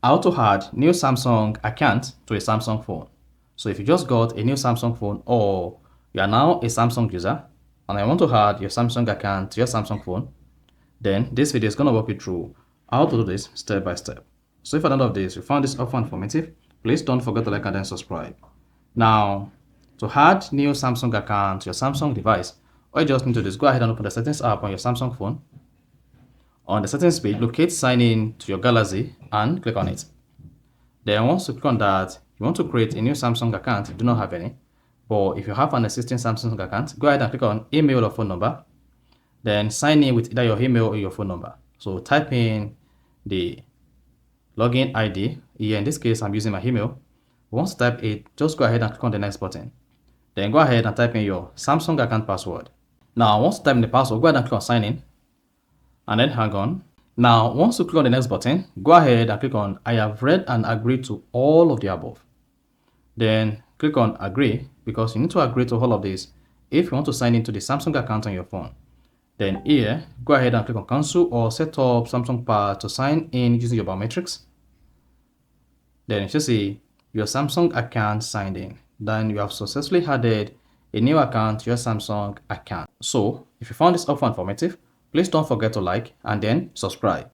How to add new Samsung account to a Samsung phone. So if you just got a new Samsung phone or you are now a Samsung user and I want to add your Samsung account to your Samsung phone, then this video is going to walk you through how to do this step by step. So if at the end of this you found this offer informative, please don't forget to like and then subscribe. Now, to add new Samsung account to your Samsung device, all you just need to do is go ahead and open the settings app on your Samsung phone. On the settings page, locate sign in to your Galaxy and click on it. Then once you click on that, you want to create a new Samsung account if you do not have any. But if you have an existing Samsung account, go ahead and click on email or phone number. Then sign in with either your email or your phone number. So type in the login ID. Here in this case, I'm using my email. Once you type it, just go ahead and click on the next button. Then go ahead and type in your Samsung account password. Now, once you type in the password, go ahead and click on sign in. And then hang on. Now, once you click on the next button, go ahead and click on I have read and agreed to all of the above. Then click on agree because you need to agree to all of this if you want to sign into the Samsung account on your phone. Then here, go ahead and click on cancel or set up Samsung Pay to sign in using your biometrics. Then you should see your Samsung account signed in. Then you have successfully added a new account to your Samsung account. So if you found this offer informative, please don't forget to like and then subscribe.